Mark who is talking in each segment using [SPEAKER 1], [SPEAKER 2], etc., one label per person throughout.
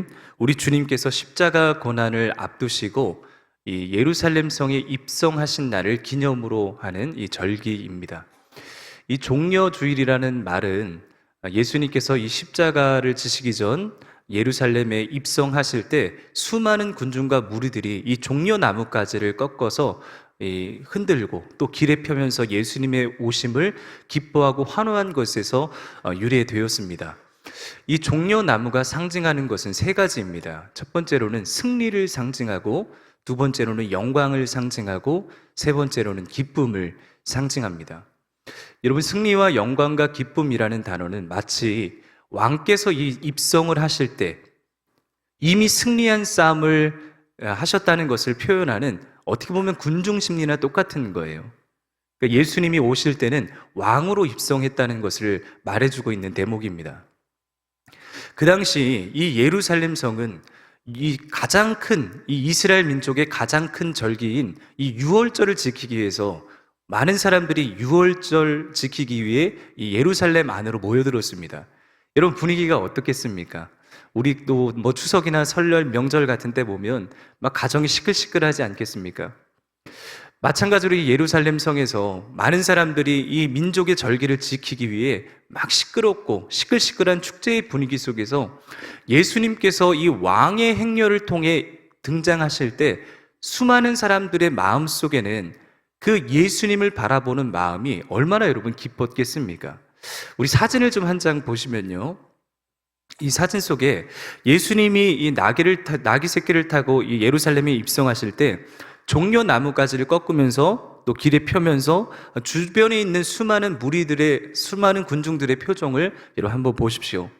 [SPEAKER 1] 절기는 우리 주님께서 십자가 고난을 앞두시고 이 예루살렘 성에 입성하신 날을 기념으로 하는 이 절기입니다. 이 종려주일이라는 말은 예수님께서 이 십자가를 지시기 전 예루살렘에 입성하실 때 수많은 군중과 무리들이 이 종려나뭇가지를 꺾어서 흔들고 또 길에 펴면서 예수님의 오심을 기뻐하고 환호한 것에서 유래되었습니다. 이 종려나무가 상징하는 것은 세 가지입니다. 첫 번째로는 승리를 상징하고, 두 번째로는 영광을 상징하고, 세 번째로는 기쁨을 상징합니다. 여러분, 승리와 영광과 기쁨이라는 단어는 마치 왕께서 이 입성을 하실 때 이미 승리한 싸움을 하셨다는 것을 표현하는, 어떻게 보면 군중 심리나 똑같은 거예요. 그러니까 예수님이 오실 때는 왕으로 입성했다는 것을 말해주고 있는 대목입니다. 그 당시 이 예루살렘 성은 이 가장 큰, 이 이스라엘 민족의 가장 큰 절기인 이 유월절을 지키기 위해서 많은 사람들이 유월절 지키기 위해 이 예루살렘 안으로 모여들었습니다. 여러분, 분위기가 어떻겠습니까? 우리 또 뭐 추석이나 설날, 명절 같은 때 보면 막 가정이 시끌시끌하지 않겠습니까? 마찬가지로 이 예루살렘 성에서 많은 사람들이 이 민족의 절기를 지키기 위해 막 시끄럽고 시끌시끌한 축제의 분위기 속에서 예수님께서 이 왕의 행렬을 통해 등장하실 때 수많은 사람들의 마음 속에는 그 예수님을 바라보는 마음이 얼마나 여러분 기뻤겠습니까? 우리 사진을 좀 한 장 보시면요, 이 사진 속에 예수님이 이 나귀 새끼를 타고 이 예루살렘에 입성하실 때 종려나뭇가지를 꺾으면서 또 길에 펴면서 주변에 있는 수많은 무리들의, 수많은 군중들의 표정을 여러분 한번 보십시오.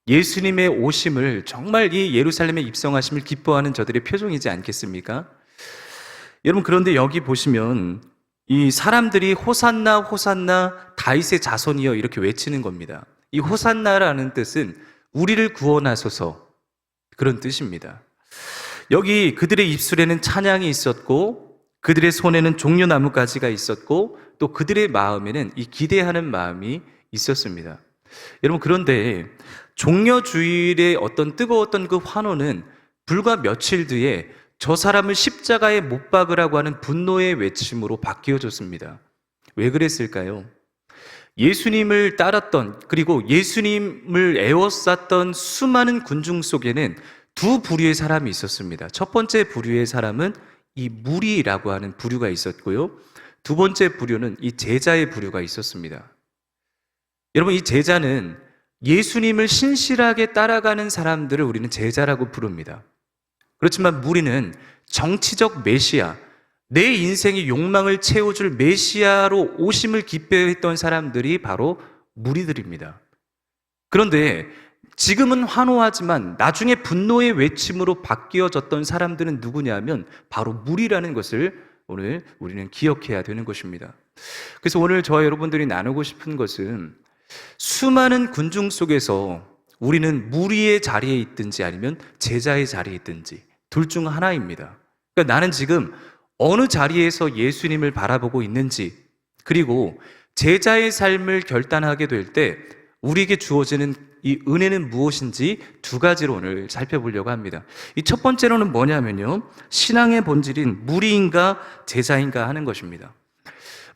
[SPEAKER 1] 예수님의 오심을, 정말 이 예루살렘에 입성하심을 기뻐하는 저들의 표정이지 않겠습니까? 여러분, 그런데 여기 보시면 이 사람들이 호산나 호산나 다윗의 자손이여 이렇게 외치는 겁니다. 이 호산나라는 뜻은 우리를 구원하소서, 그런 뜻입니다. 여기 그들의 입술에는 찬양이 있었고, 그들의 손에는 종려나뭇가지가 있었고, 또 그들의 마음에는 이 기대하는 마음이 있었습니다. 여러분, 그런데 종려주일의 어떤 뜨거웠던 그 환호는 불과 며칠 뒤에 저 사람을 십자가에 못 박으라고 하는 분노의 외침으로 바뀌어졌습니다. 왜 그랬을까요? 예수님을 따랐던, 그리고 예수님을 애워쌌던 수많은 군중 속에는 두 부류의 사람이 있었습니다. 첫 번째 부류의 사람은 이 무리라고 하는 부류가 있었고요, 두 번째 부류는 이 제자의 부류가 있었습니다. 여러분, 이 제자는 예수님을 신실하게 따라가는 사람들을 우리는 제자라고 부릅니다. 그렇지만 무리는 정치적 메시아, 내 인생의 욕망을 채워줄 메시아로 오심을 기뻐했던 사람들이 바로 무리들입니다. 그런데 지금은 환호하지만 나중에 분노의 외침으로 바뀌어졌던 사람들은 누구냐면 바로 무리라는 것을 오늘 우리는 기억해야 되는 것입니다. 그래서 오늘 저와 여러분들이 나누고 싶은 것은, 수많은 군중 속에서 우리는 무리의 자리에 있든지 아니면 제자의 자리에 있든지 둘 중 하나입니다. 그러니까 나는 지금 어느 자리에서 예수님을 바라보고 있는지, 그리고 제자의 삶을 결단하게 될 때 우리에게 주어지는 이 은혜는 무엇인지 두 가지로 오늘 살펴보려고 합니다. 이 첫 번째로는 뭐냐면요, 신앙의 본질인 무리인가 제자인가 하는 것입니다.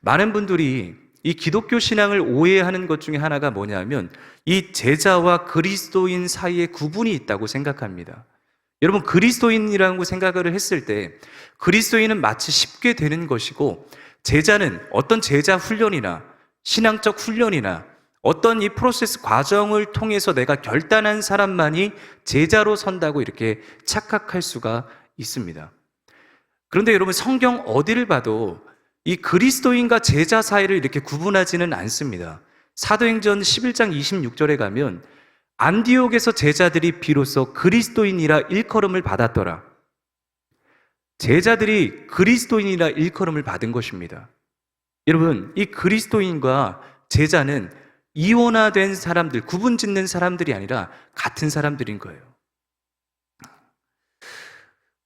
[SPEAKER 1] 많은 분들이 이 기독교 신앙을 오해하는 것 중에 하나가 뭐냐면 이 제자와 그리스도인 사이에 구분이 있다고 생각합니다. 여러분, 그리스도인이라고 생각을 했을 때 그리스도인은 마치 쉽게 되는 것이고, 제자는 어떤 제자 훈련이나 신앙적 훈련이나 어떤 이 프로세스 과정을 통해서 내가 결단한 사람만이 제자로 선다고 이렇게 착각할 수가 있습니다. 그런데 여러분, 성경 어디를 봐도 이 그리스도인과 제자 사이를 이렇게 구분하지는 않습니다. 사도행전 11장 26절에 가면 안디옥에서 제자들이 비로소 그리스도인이라 일컬음을 받았더라. 제자들이 그리스도인이라 일컬음을 받은 것입니다. 여러분, 이 그리스도인과 제자는 이원화된 사람들, 구분 짓는 사람들이 아니라 같은 사람들인 거예요.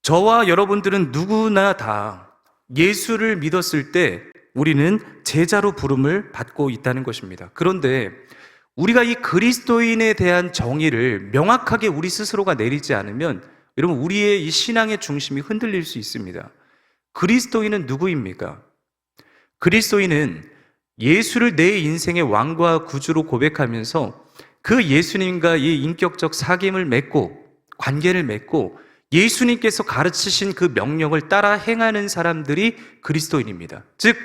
[SPEAKER 1] 저와 여러분들은 누구나 다 예수를 믿었을 때 우리는 제자로 부름을 받고 있다는 것입니다. 그런데 우리가 이 그리스도인에 대한 정의를 명확하게 우리 스스로가 내리지 않으면 여러분 우리의 이 신앙의 중심이 흔들릴 수 있습니다. 그리스도인은 누구입니까? 그리스도인은 예수를 내 인생의 왕과 구주로 고백하면서 그 예수님과 이 인격적 사귐을 맺고 관계를 맺고 예수님께서 가르치신 그 명령을 따라 행하는 사람들이 그리스도인입니다. 즉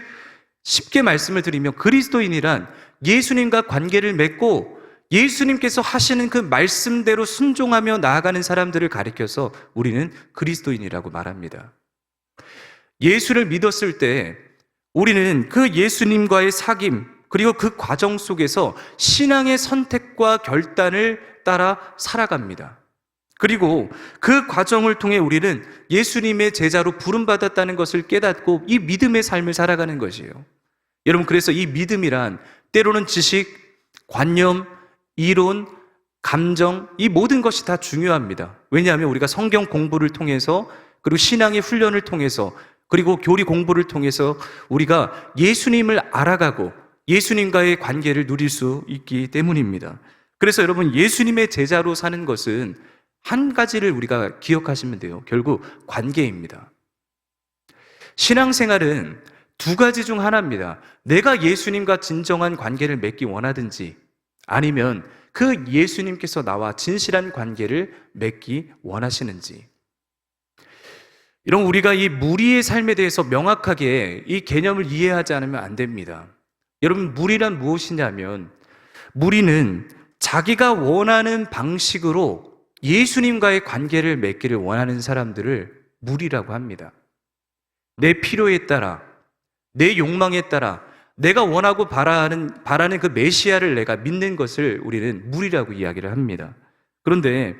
[SPEAKER 1] 쉽게 말씀을 드리면 그리스도인이란 예수님과 관계를 맺고 예수님께서 하시는 그 말씀대로 순종하며 나아가는 사람들을 가리켜서 우리는 그리스도인이라고 말합니다. 예수를 믿었을 때 우리는 그 예수님과의 사귐 그리고 그 과정 속에서 신앙의 선택과 결단을 따라 살아갑니다. 그리고 그 과정을 통해 우리는 예수님의 제자로 부름받았다는 것을 깨닫고 이 믿음의 삶을 살아가는 것이에요. 여러분, 그래서 이 믿음이란 때로는 지식, 관념, 이론, 감정, 이 모든 것이 다 중요합니다. 왜냐하면 우리가 성경 공부를 통해서 그리고 신앙의 훈련을 통해서 그리고 교리 공부를 통해서 우리가 예수님을 알아가고 예수님과의 관계를 누릴 수 있기 때문입니다. 그래서 여러분, 예수님의 제자로 사는 것은 한 가지를 우리가 기억하시면 돼요. 결국 관계입니다. 신앙생활은 두 가지 중 하나입니다. 내가 예수님과 진정한 관계를 맺기 원하든지 아니면 그 예수님께서 나와 진실한 관계를 맺기 원하시는지. 이런 우리가 이 무리의 삶에 대해서 명확하게 이 개념을 이해하지 않으면 안 됩니다. 여러분, 무리란 무엇이냐면 무리는 자기가 원하는 방식으로 예수님과의 관계를 맺기를 원하는 사람들을 무리라고 합니다. 내 필요에 따라, 내 욕망에 따라 내가 원하고 바라는 그 메시아를 내가 믿는 것을 우리는 무리라고 이야기를 합니다. 그런데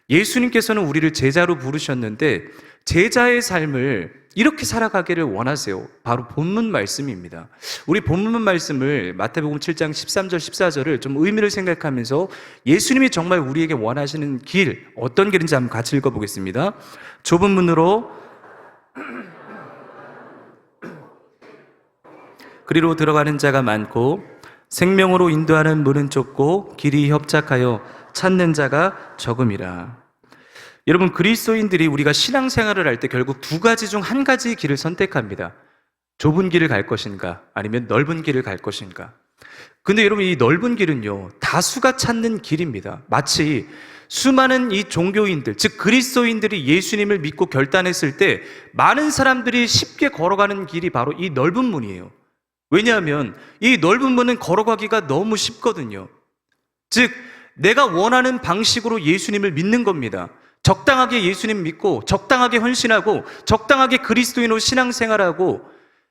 [SPEAKER 1] 예수님께서는 우리를 제자로 부르셨는데 제자의 삶을 이렇게 살아가기를 원하세요. 바로 본문 말씀입니다. 우리 본문 말씀을 마태복음 7장 13절 14절을 좀 의미를 생각하면서 예수님이 정말 우리에게 원하시는 길, 어떤 길인지 한번 같이 읽어보겠습니다. 좁은 문으로 그리로 들어가는 자가 많고 생명으로 인도하는 문은 좁고 길이 협착하여 찾는 자가 적음이라. 여러분, 그리스도인들이 우리가 신앙생활을 할 때 결국 두 가지 중 한 가지 길을 선택합니다. 좁은 길을 갈 것인가 아니면 넓은 길을 갈 것인가. 근데 여러분, 이 넓은 길은요 다수가 찾는 길입니다. 마치 수많은 이 종교인들, 즉 그리스도인들이 예수님을 믿고 결단했을 때 많은 사람들이 쉽게 걸어가는 길이 바로 이 넓은 문이에요. 왜냐하면 이 넓은 문은 걸어가기가 너무 쉽거든요. 즉 내가 원하는 방식으로 예수님을 믿는 겁니다. 적당하게 예수님 믿고 적당하게 헌신하고 적당하게 그리스도인으로 신앙생활하고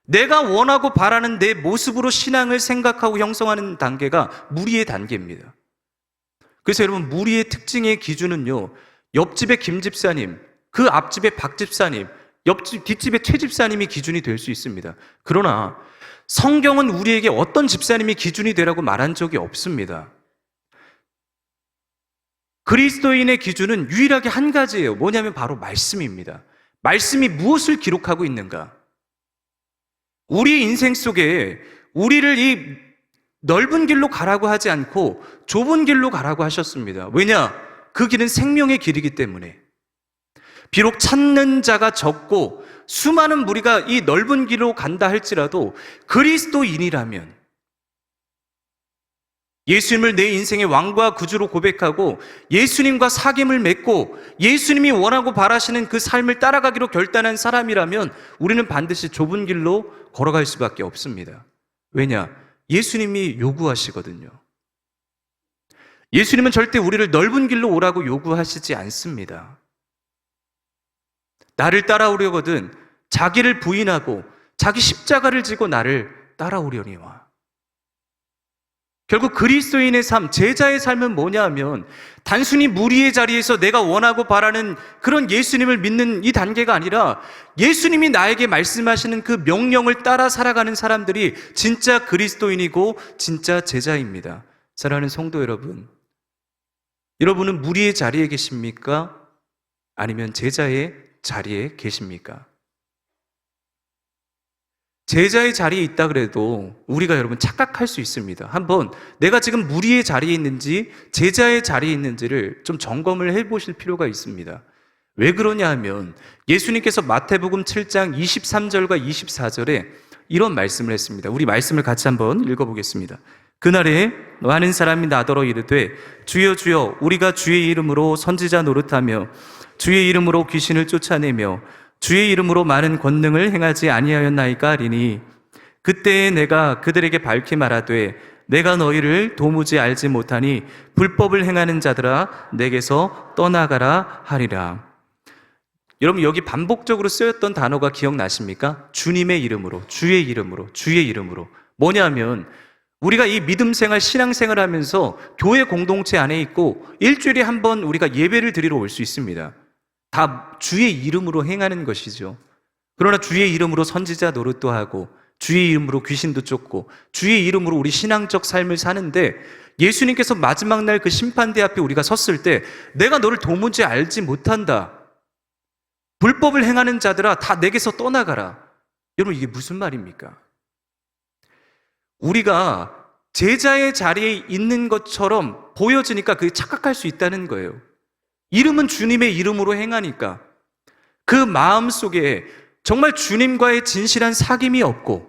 [SPEAKER 1] 내가 원하고 바라는 내 모습으로 신앙을 생각하고 형성하는 단계가 무리의 단계입니다. 그래서 여러분, 무리의 특징의 기준은요 옆집의 김 집사님, 그 앞집의 박 집사님, 뒷집의 최 집사님이 기준이 될 수 있습니다. 그러나 성경은 우리에게 어떤 집사님이 기준이 되라고 말한 적이 없습니다. 그리스도인의 기준은 유일하게 한 가지예요. 뭐냐면 바로 말씀입니다. 말씀이 무엇을 기록하고 있는가? 우리 인생 속에 우리를 이 넓은 길로 가라고 하지 않고 좁은 길로 가라고 하셨습니다. 왜냐? 그 길은 생명의 길이기 때문에. 비록 찾는 자가 적고 수많은 무리가 이 넓은 길로 간다 할지라도 그리스도인이라면 예수님을 내 인생의 왕과 구주로 고백하고 예수님과 사귐을 맺고 예수님이 원하고 바라시는 그 삶을 따라가기로 결단한 사람이라면 우리는 반드시 좁은 길로 걸어갈 수밖에 없습니다. 왜냐? 예수님이 요구하시거든요. 예수님은 절대 우리를 넓은 길로 오라고 요구하시지 않습니다. 나를 따라오려거든 자기를 부인하고 자기 십자가를 지고 나를 따라오려니와. 결국 그리스도인의 삶, 제자의 삶은 뭐냐 하면 단순히 무리의 자리에서 내가 원하고 바라는 그런 예수님을 믿는 이 단계가 아니라 예수님이 나에게 말씀하시는 그 명령을 따라 살아가는 사람들이 진짜 그리스도인이고 진짜 제자입니다. 사랑하는 성도 여러분, 여러분은 무리의 자리에 계십니까? 아니면 제자의 자리에 계십니까? 제자의 자리에 있다 그래도 우리가 여러분 착각할 수 있습니다. 한번 내가 지금 무리의 자리에 있는지 제자의 자리에 있는지를 좀 점검을 해 보실 필요가 있습니다. 왜 그러냐 하면 예수님께서 마태복음 7장 23절과 24절에 이런 말씀을 했습니다. 우리 말씀을 같이 한번 읽어보겠습니다. 그날에 많은 사람이 나더러 이르되 주여 주여 우리가 주의 이름으로 선지자 노릇하며 주의 이름으로 귀신을 쫓아내며 주의 이름으로 많은 권능을 행하지 아니하였나이까 하리니 그때에 내가 그들에게 밝히 말하되 내가 너희를 도무지 알지 못하니 불법을 행하는 자들아 내게서 떠나가라 하리라. 여러분 여기 반복적으로 쓰였던 단어가 기억나십니까? 주님의 이름으로, 주의 이름으로, 주의 이름으로. 뭐냐면 우리가 이 믿음 생활, 신앙 생활 하면서 교회 공동체 안에 있고 일주일에 한 번 우리가 예배를 드리러 올 수 있습니다. 다 주의 이름으로 행하는 것이죠. 그러나 주의 이름으로 선지자 노릇도 하고 주의 이름으로 귀신도 쫓고 주의 이름으로 우리 신앙적 삶을 사는데 예수님께서 마지막 날 그 심판대 앞에 우리가 섰을 때 내가 너를 도무지 알지 못한다. 불법을 행하는 자들아 다 내게서 떠나가라. 여러분 이게 무슨 말입니까? 우리가 제자의 자리에 있는 것처럼 보여지니까 그게 착각할 수 있다는 거예요. 이름은 주님의 이름으로 행하니까 그 마음 속에 정말 주님과의 진실한 사귐이 없고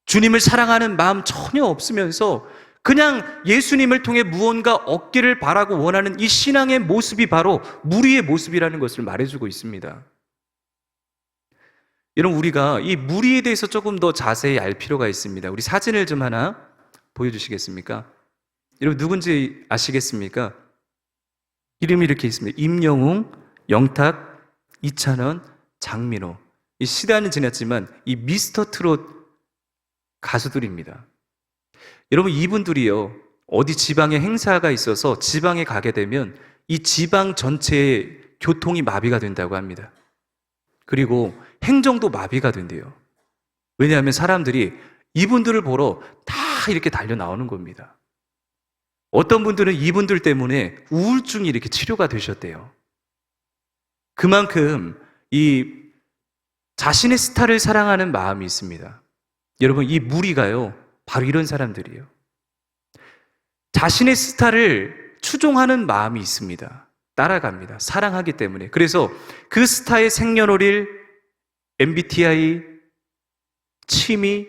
[SPEAKER 1] 주님을 사랑하는 마음 전혀 없으면서 그냥 예수님을 통해 무언가 얻기를 바라고 원하는 이 신앙의 모습이 바로 무리의 모습이라는 것을 말해주고 있습니다. 여러분 우리가 이 무리에 대해서 조금 더 자세히 알 필요가 있습니다. 우리 사진을 좀 하나 보여주시겠습니까? 여러분 누군지 아시겠습니까? 이름이 이렇게 있습니다. 임영웅, 영탁, 이찬원, 장민호. 이 시대는 지났지만 이 미스터 트롯 가수들입니다. 여러분 이분들이요 어디 지방에 행사가 있어서 지방에 가게 되면 이 지방 전체의 교통이 마비가 된다고 합니다. 그리고 행정도 마비가 된대요. 왜냐하면 사람들이 이분들을 보러 다 이렇게 달려 나오는 겁니다. 어떤 분들은 이분들 때문에 우울증이 이렇게 치료가 되셨대요. 그만큼 이 자신의 스타를 사랑하는 마음이 있습니다. 여러분 이 무리가요 바로 이런 사람들이에요. 자신의 스타를 추종하는 마음이 있습니다. 따라갑니다. 사랑하기 때문에. 그래서 그 스타의 생년월일, MBTI, 취미,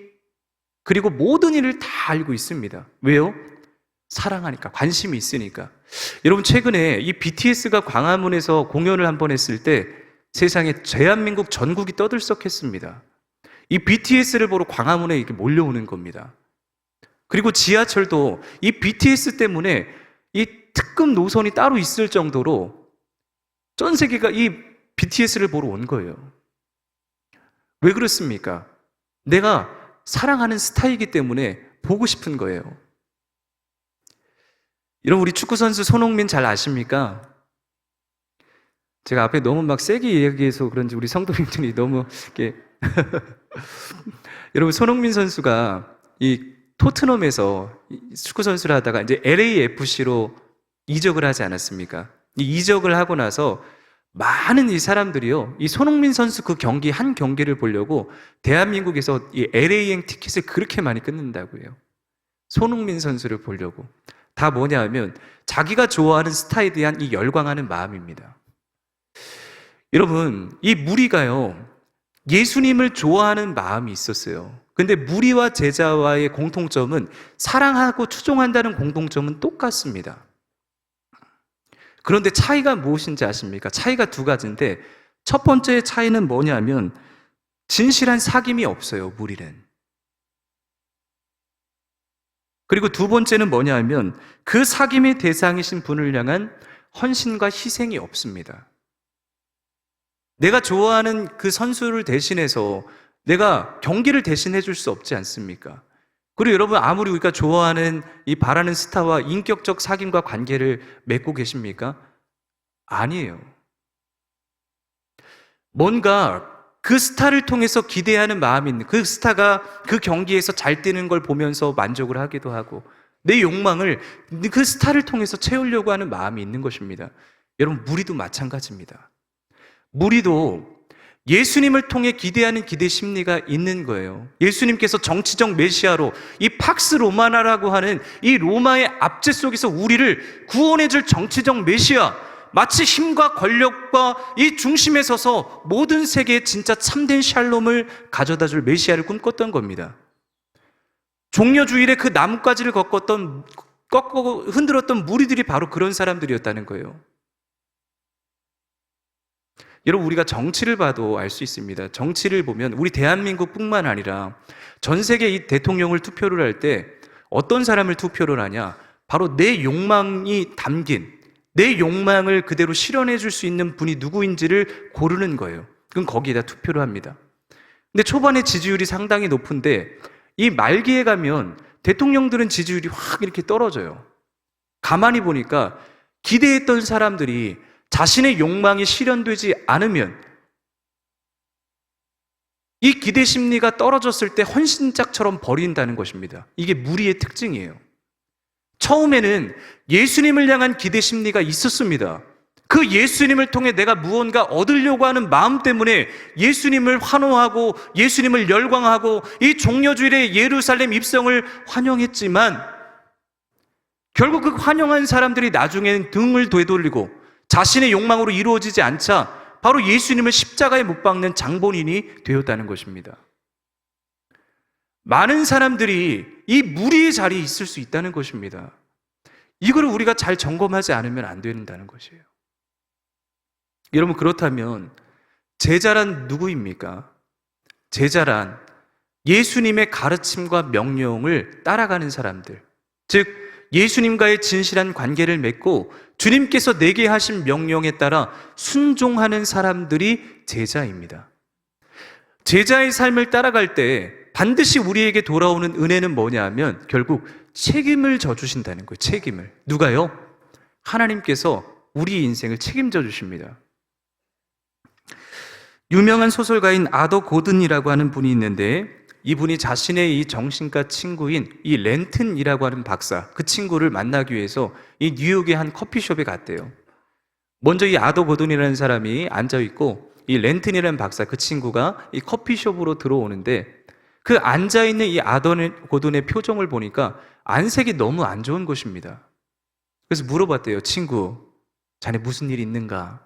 [SPEAKER 1] 그리고 모든 일을 다 알고 있습니다. 왜요? 사랑하니까, 관심이 있으니까. 여러분 최근에 이 BTS가 광화문에서 공연을 한번 했을 때 세상에 대한민국 전국이 떠들썩했습니다. 이 BTS를 보러 광화문에 이렇게 몰려오는 겁니다. 그리고 지하철도 이 BTS 때문에 이 특급 노선이 따로 있을 정도로 전 세계가 이 BTS를 보러 온 거예요. 왜 그렇습니까? 내가 사랑하는 스타이기 때문에 보고 싶은 거예요. 여러분 우리 축구선수 손흥민 잘 아십니까? 제가 앞에 너무 막 세게 이야기해서 그런지 우리 성도님들이 너무 이렇게 여러분 손흥민 선수가 이 토트넘에서 축구 선수를 하다가 이제 LAFC로 이적을 하지 않았습니까? 이 이적을 하고 나서 많은 이 사람들이요, 이 손흥민 선수 그 경기 한 경기를 보려고 대한민국에서 이 LA행 티켓을 그렇게 많이 끊는다고 해요. 손흥민 선수를 보려고. 다 뭐냐 하면 자기가 좋아하는 스타에 대한 이 열광하는 마음입니다. 여러분, 이 무리가요, 예수님을 좋아하는 마음이 있었어요. 근데 무리와 제자와의 공통점은 사랑하고 추종한다는 공통점은 똑같습니다. 그런데 차이가 무엇인지 아십니까? 차이가 두 가지인데 첫 번째 차이는 뭐냐면 진실한 사귐이 없어요, 무리는. 그리고 두 번째는 뭐냐면 그 사귐의 대상이신 분을 향한 헌신과 희생이 없습니다. 내가 좋아하는 그 선수를 대신해서 내가 경기를 대신해 줄 수 없지 않습니까? 그리고 여러분 아무리 우리가 좋아하는 이 바라는 스타와 인격적 사귐과 관계를 맺고 계십니까? 아니에요. 뭔가 그 스타를 통해서 기대하는 마음이 있는, 그 스타가 그 경기에서 잘 뛰는 걸 보면서 만족을 하기도 하고 내 욕망을 그 스타를 통해서 채우려고 하는 마음이 있는 것입니다. 여러분 무리도 마찬가지입니다. 무리도 예수님을 통해 기대하는 기대 심리가 있는 거예요. 예수님께서 정치적 메시아로 이 팍스 로마나라고 하는 이 로마의 압제 속에서 우리를 구원해줄 정치적 메시아, 마치 힘과 권력과 이 중심에 서서 모든 세계에 진짜 참된 샬롬을 가져다줄 메시아를 꿈꿨던 겁니다. 종려주일에 그 나뭇가지를 꺾고 흔들었던 무리들이 바로 그런 사람들이었다는 거예요. 여러분, 우리가 정치를 봐도 알 수 있습니다. 정치를 보면 우리 대한민국뿐만 아니라 전 세계 이 대통령을 투표를 할 때 어떤 사람을 투표를 하냐? 바로 내 욕망이 담긴, 내 욕망을 그대로 실현해 줄 수 있는 분이 누구인지를 고르는 거예요. 그럼 거기에다 투표를 합니다. 근데 초반에 지지율이 상당히 높은데 이 말기에 가면 대통령들은 지지율이 확 이렇게 떨어져요. 가만히 보니까 기대했던 사람들이 자신의 욕망이 실현되지 않으면 이 기대 심리가 떨어졌을 때 헌신짝처럼 버린다는 것입니다. 이게 무리의 특징이에요. 처음에는 예수님을 향한 기대 심리가 있었습니다. 그 예수님을 통해 내가 무언가 얻으려고 하는 마음 때문에 예수님을 환호하고 예수님을 열광하고 이 종려주일의 예루살렘 입성을 환영했지만 결국 그 환영한 사람들이 나중에는 등을 되돌리고 자신의 욕망으로 이루어지지 않자 바로 예수님을 십자가에 못 박는 장본인이 되었다는 것입니다. 많은 사람들이 이 무리의 자리에 있을 수 있다는 것입니다. 이걸 우리가 잘 점검하지 않으면 안 된다는 것이에요. 여러분, 그렇다면 제자란 누구입니까? 제자란 예수님의 가르침과 명령을 따라가는 사람들, 즉 예수님과의 진실한 관계를 맺고 주님께서 내게 하신 명령에 따라 순종하는 사람들이 제자입니다. 제자의 삶을 따라갈 때 반드시 우리에게 돌아오는 은혜는 뭐냐 하면 결국 책임을 져주신다는 거예요. 책임을. 누가요? 하나님께서 우리 인생을 책임져 주십니다. 유명한 소설가인 아더 고든이라고 하는 분이 있는데 이분이 자신의 이 정신과 친구인 이 렌튼이라고 하는 박사, 그 친구를 만나기 위해서 이 뉴욕의 한 커피숍에 갔대요. 먼저 이 아더 고든이라는 사람이 앉아있고 이 렌튼이라는 박사, 그 친구가 이 커피숍으로 들어오는데 그 앉아있는 이 아더 고든의 표정을 보니까 안색이 너무 안 좋은 것입니다. 그래서 물어봤대요. 친구, 자네 무슨 일 있는가?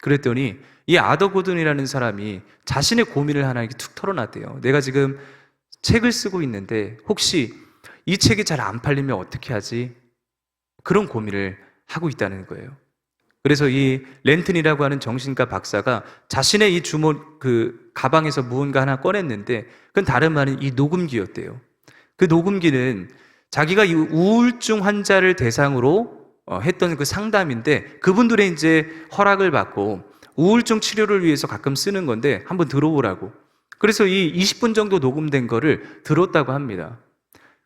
[SPEAKER 1] 그랬더니 이 아더 고든이라는 사람이 자신의 고민을 하나 이렇게 툭 털어놨대요. 내가 지금 책을 쓰고 있는데 혹시 이 책이 잘 안 팔리면 어떻게 하지? 그런 고민을 하고 있다는 거예요. 그래서 이 렌튼이라고 하는 정신과 박사가 자신의 이 가방에서 무언가 하나 꺼냈는데 그건 다름 아닌 이 녹음기였대요. 그 녹음기는 자기가 이 우울증 환자를 대상으로 했던 그 상담인데 그분들의 이제 허락을 받고 우울증 치료를 위해서 가끔 쓰는 건데 한번 들어보라고. 그래서 이 20분 정도 녹음된 거를 들었다고 합니다.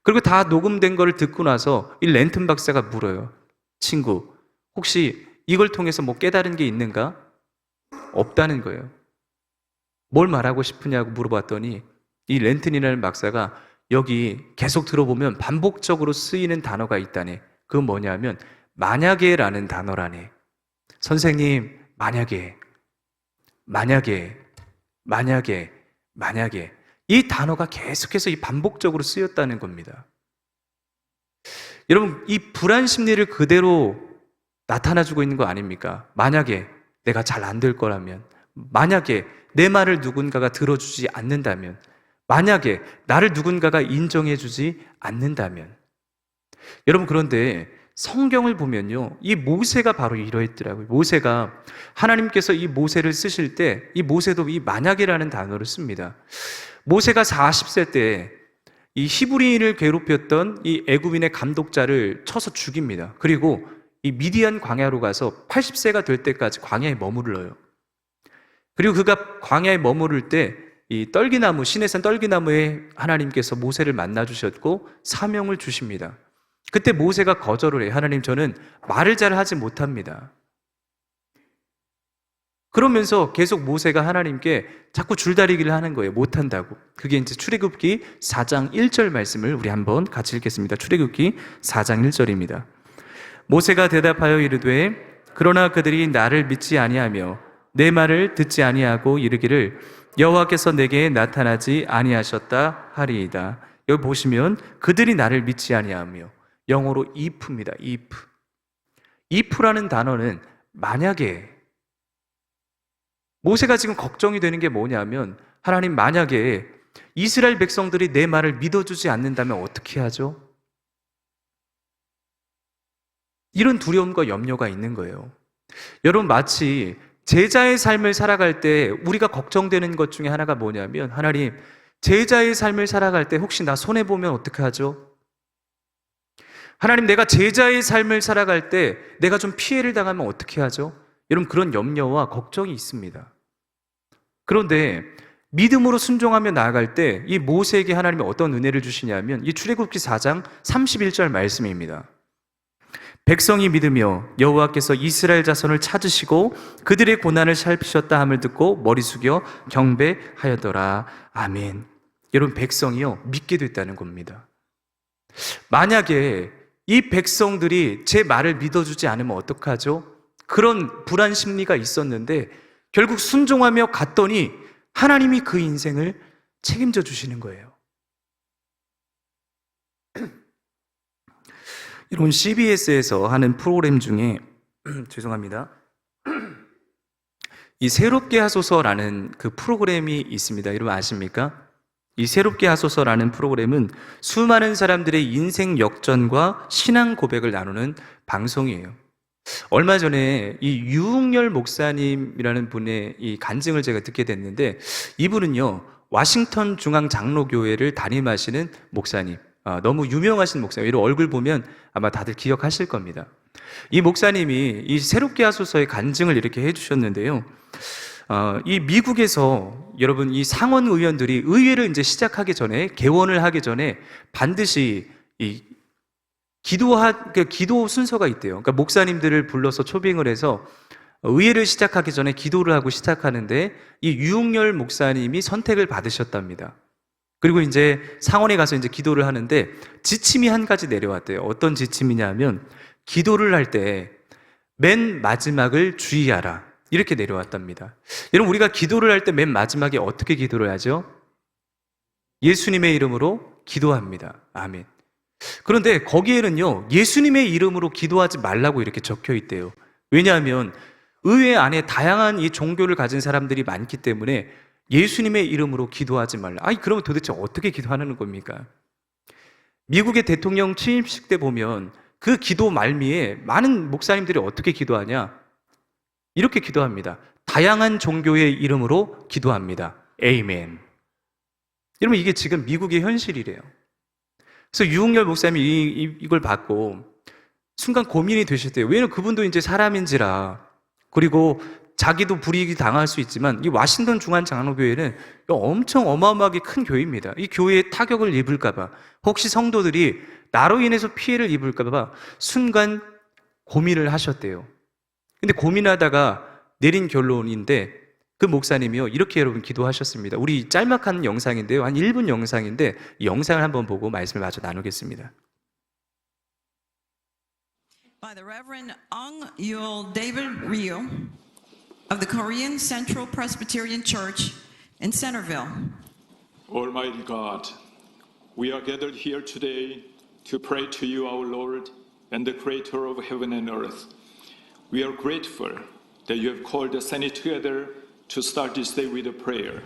[SPEAKER 1] 그리고 다 녹음된 거를 듣고 나서 이 렌튼 박사가 물어요. 친구, 혹시 이걸 통해서 뭐 깨달은 게 있는가? 없다는 거예요. 뭘 말하고 싶으냐고 물어봤더니 이 렌튼이라는 박사가 여기 계속 들어보면 반복적으로 쓰이는 단어가 있다네. 그건 뭐냐면 만약에라는 단어라네. 선생님, 만약에 이 단어가 계속해서 이 반복적으로 쓰였다는 겁니다. 여러분, 이 불안 심리를 그대로 나타나주고 있는 거 아닙니까? 만약에 내가 잘 안 될 거라면, 만약에 내 말을 누군가가 들어주지 않는다면, 만약에 나를 누군가가 인정해주지 않는다면. 여러분, 그런데 성경을 보면요, 이 모세가 바로 이러했더라고요. 모세가 하나님께서 이 모세를 쓰실 때 이 모세도 이 만약이라는 단어를 씁니다. 모세가 40세 때 이 히브리인을 괴롭혔던 이 애굽인의 감독자를 쳐서 죽입니다. 그리고 이 미디안 광야로 가서 80세가 될 때까지 광야에 머무르러요. 그리고 그가 광야에 머무를 때 이 떨기나무, 시내산 떨기나무에 하나님께서 모세를 만나 주셨고 사명을 주십니다. 그때 모세가 거절을 해요. 하나님, 저는 말을 잘 하지 못합니다. 그러면서 계속 모세가 하나님께 자꾸 줄다리기를 하는 거예요. 못한다고. 그게 이제 출애굽기 4장 1절 말씀을 우리 한번 같이 읽겠습니다. 출애굽기 4장 1절입니다. 모세가 대답하여 이르되 그러나 그들이 나를 믿지 아니하며 내 말을 듣지 아니하고 이르기를 여호와께서 내게 나타나지 아니하셨다 하리이다. 여기 보시면 그들이 나를 믿지 아니하며, 영어로 if입니다. if라는 단어는 만약에, 모세가 지금 걱정이 되는 게 뭐냐면, 하나님 만약에 이스라엘 백성들이 내 말을 믿어주지 않는다면 어떻게 하죠? 이런 두려움과 염려가 있는 거예요. 여러분, 마치 제자의 삶을 살아갈 때 우리가 걱정되는 것 중에 하나가 뭐냐면, 하나님, 제자의 삶을 살아갈 때 혹시 나 손해보면 어떻게 하죠? 하나님, 내가 제자의 삶을 살아갈 때 내가 좀 피해를 당하면 어떻게 하죠? 여러분, 그런 염려와 걱정이 있습니다. 그런데 믿음으로 순종하며 나아갈 때 이 모세에게 하나님이 어떤 은혜를 주시냐면, 이 출애굽기 4장 31절 말씀입니다. 백성이 믿으며 여호와께서 이스라엘 자손을 찾으시고 그들의 고난을 살피셨다 함을 듣고 머리 숙여 경배하였더라. 아멘. 여러분, 백성이요, 믿게 됐다는 겁니다. 만약에 이 백성들이 제 말을 믿어주지 않으면 어떡하죠? 그런 불안 심리가 있었는데 결국 순종하며 갔더니 하나님이 그 인생을 책임져 주시는 거예요. 여러분, CBS에서 하는 프로그램 중에 죄송합니다. 이 새롭게 하소서라는 그 프로그램이 있습니다. 여러분 아십니까? 이 새롭게 하소서라는 프로그램은 수많은 사람들의 인생 역전과 신앙 고백을 나누는 방송이에요. 얼마 전에 이 유흥열 목사님이라는 분의 이 간증을 제가 듣게 됐는데, 이분은요, 워싱턴 중앙 장로교회를 담임하시는 목사님, 너무 유명하신 목사님, 이런 얼굴 보면 아마 다들 기억하실 겁니다. 이 목사님이 이 새롭게 하소서의 간증을 이렇게 해주셨는데요. 이 미국에서 여러분, 이 상원 의원들이 의회를 이제 시작하기 전에, 개원을 하기 전에 반드시 이 기도 순서가 있대요. 그러니까 목사님들을 불러서 초빙을 해서 의회를 시작하기 전에 기도를 하고 시작하는데, 이 유흥열 목사님이 선택을 받으셨답니다. 그리고 이제 상원에 가서 이제 기도를 하는데 지침이 한 가지 내려왔대요. 어떤 지침이냐면, 기도를 할 때 맨 마지막을 주의하라, 이렇게 내려왔답니다. 여러분, 우리가 기도를 할 때 맨 마지막에 어떻게 기도를 하죠? 예수님의 이름으로 기도합니다. 아멘. 그런데 거기에는요, 예수님의 이름으로 기도하지 말라고 이렇게 적혀 있대요. 왜냐하면 의회 안에 다양한 이 종교를 가진 사람들이 많기 때문에 예수님의 이름으로 기도하지 말라. 아니, 그러면 도대체 어떻게 기도하는 겁니까? 미국의 대통령 취임식 때 보면 그 기도 말미에 많은 목사님들이 어떻게 기도하냐? 이렇게 기도합니다. 다양한 종교의 이름으로 기도합니다. 에이멘. 여러분, 이게 지금 미국의 현실이래요. 그래서 유흥열 목사님이 이걸 받고 순간 고민이 되셨대요. 왜냐면 그분도 이제 사람인지라, 그리고 자기도 불이익이 당할 수 있지만 이 워싱턴 중앙 장로교회는 엄청 어마어마하게 큰 교회입니다. 이 교회에 타격을 입을까봐, 혹시 성도들이 나로 인해서 피해를 입을까봐 순간 고민을 하셨대요. 근데 고민하다가 내린 결론인데, 그 목사님이요, 이렇게 여러분 기도하셨습니다. 우리 짤막한 영상인데요, 한 1분 영상인데 이 영상을 한번 보고 말씀을 마저 나누겠습니다.
[SPEAKER 2] By the Reverend Ong Yul David Ryu of the Korean Central Presbyterian Church in Centerville.
[SPEAKER 3] Almighty God, we are gathered here today to pray to you, our Lord, and the Creator of heaven and earth. We are grateful that you have called the Senate together to start this day with a prayer.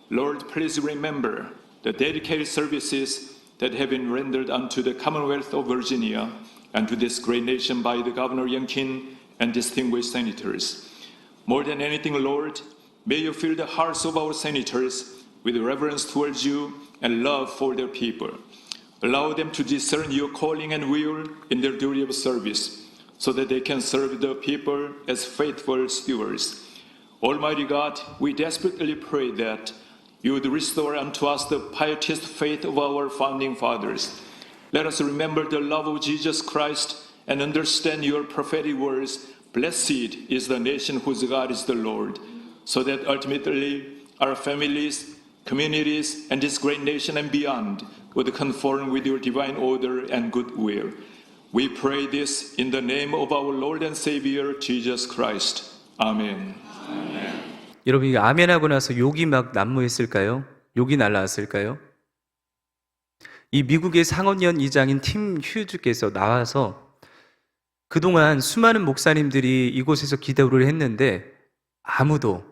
[SPEAKER 3] Lord, please remember the dedicated services that have been rendered unto the Commonwealth of Virginia and to this great nation by the Governor Youngkin and distinguished senators. More than anything, Lord, may you fill the hearts of our senators with reverence towards you and love for their people. Allow them to discern your calling and will in their duty of service, so that they can serve the people as faithful stewards. Almighty God, we desperately pray that you would restore unto us the pietist faith of our founding fathers. Let us remember the love of Jesus Christ and understand your prophetic words, blessed is the nation whose God is the Lord, so that ultimately our families, communities, and this great nation and beyond would conform with your divine order and goodwill. We pray this in the name of our Lord and Savior, Jesus Christ. Amen.
[SPEAKER 1] 여러분, 이 아멘하고 나서 욕이 막 난무했을까요? 욕이 날라왔을까요? 이 미국의 상원연 의장인 팀 휴즈께서 나와서 그동안 수많은 목사님들이 이곳에서 기도를 했는데 아무도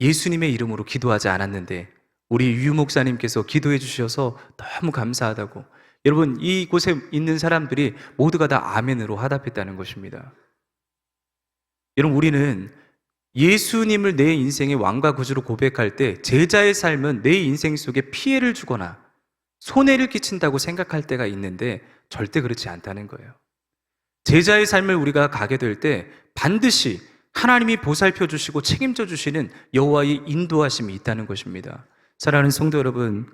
[SPEAKER 1] 예수님의 이름으로 기도하지 않았는데 우리 유 목사님께서 기도해 주셔서 너무 감사하다고, 여러분 이곳에 있는 사람들이 모두가 다 아멘으로 화답했다는 것입니다. 여러분, 우리는 예수님을 내 인생의 왕과 구주로 고백할 때 제자의 삶은 내 인생 속에 피해를 주거나 손해를 끼친다고 생각할 때가 있는데 절대 그렇지 않다는 거예요. 제자의 삶을 우리가 가게 될 때 반드시 하나님이 보살펴 주시고 책임져 주시는 여호와의 인도하심이 있다는 것입니다. 사랑하는 성도 여러분,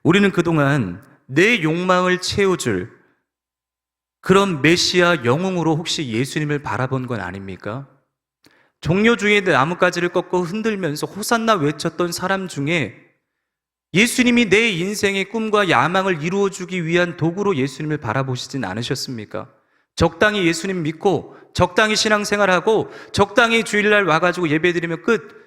[SPEAKER 1] 우리는 그동안 내 욕망을 채워줄 그런 메시아 영웅으로 혹시 예수님을 바라본 건 아닙니까? 종려주의 나뭇가지를 꺾고 흔들면서 호산나 외쳤던 사람 중에 예수님이 내 인생의 꿈과 야망을 이루어주기 위한 도구로 예수님을 바라보시진 않으셨습니까? 적당히 예수님 믿고 적당히 신앙생활하고 적당히 주일날 와가지고 예배드리면 끝.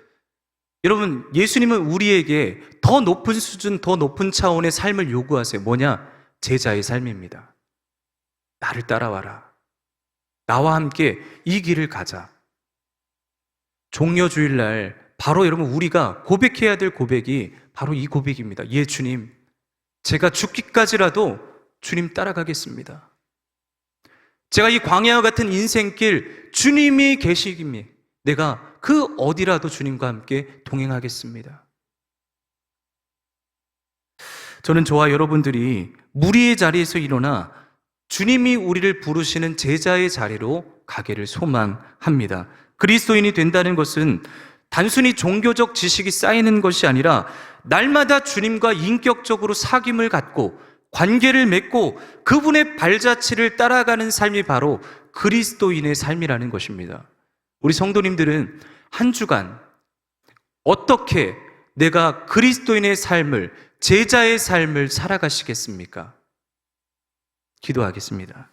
[SPEAKER 1] 여러분, 예수님은 우리에게 더 높은 수준, 더 높은 차원의 삶을 요구하세요. 뭐냐? 제자의 삶입니다. 나를 따라와라. 나와 함께 이 길을 가자. 종려주일날 바로 여러분 우리가 고백해야 될 고백이 바로 이 고백입니다. 예, 주님, 제가 죽기까지라도 주님 따라가겠습니다. 제가 이 광야와 같은 인생길 주님이 계시기에 내가 그 어디라도 주님과 함께 동행하겠습니다. 저는 저와 여러분들이 무리의 자리에서 일어나 주님이 우리를 부르시는 제자의 자리로 가기를 소망합니다. 그리스도인이 된다는 것은 단순히 종교적 지식이 쌓이는 것이 아니라 날마다 주님과 인격적으로 사귐을 갖고 관계를 맺고 그분의 발자취를 따라가는 삶이 바로 그리스도인의 삶이라는 것입니다. 우리 성도님들은 한 주간 어떻게 내가 그리스도인의 삶을, 제자의 삶을 살아가시겠습니까? 기도하겠습니다.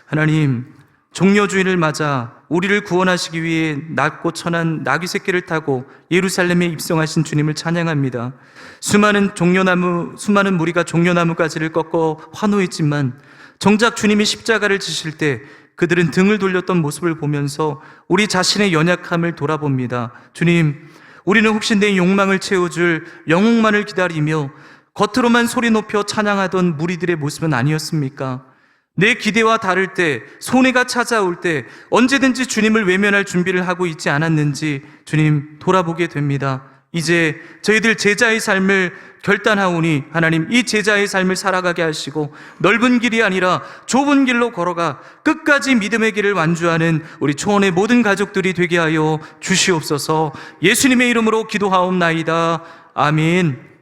[SPEAKER 1] 하나님, 종려주일을 맞아 우리를 구원하시기 위해 낮고 천한 나귀 새끼를 타고 예루살렘에 입성하신 주님을 찬양합니다. 수많은 무리가 종려나무가지를 꺾어 환호했지만 정작 주님이 십자가를 지실 때 그들은 등을 돌렸던 모습을 보면서 우리 자신의 연약함을 돌아봅니다. 주님, 우리는 혹시 내 욕망을 채워줄 영웅만을 기다리며 겉으로만 소리 높여 찬양하던 무리들의 모습은 아니었습니까? 내 기대와 다를 때, 손해가 찾아올 때 언제든지 주님을 외면할 준비를 하고 있지 않았는지 주님 돌아보게 됩니다. 이제 저희들 제자의 삶을 결단하오니 하나님, 이 제자의 삶을 살아가게 하시고 넓은 길이 아니라 좁은 길로 걸어가 끝까지 믿음의 길을 완주하는 우리 초원의 모든 가족들이 되게 하여 주시옵소서. 예수님의 이름으로 기도하옵나이다. 아멘.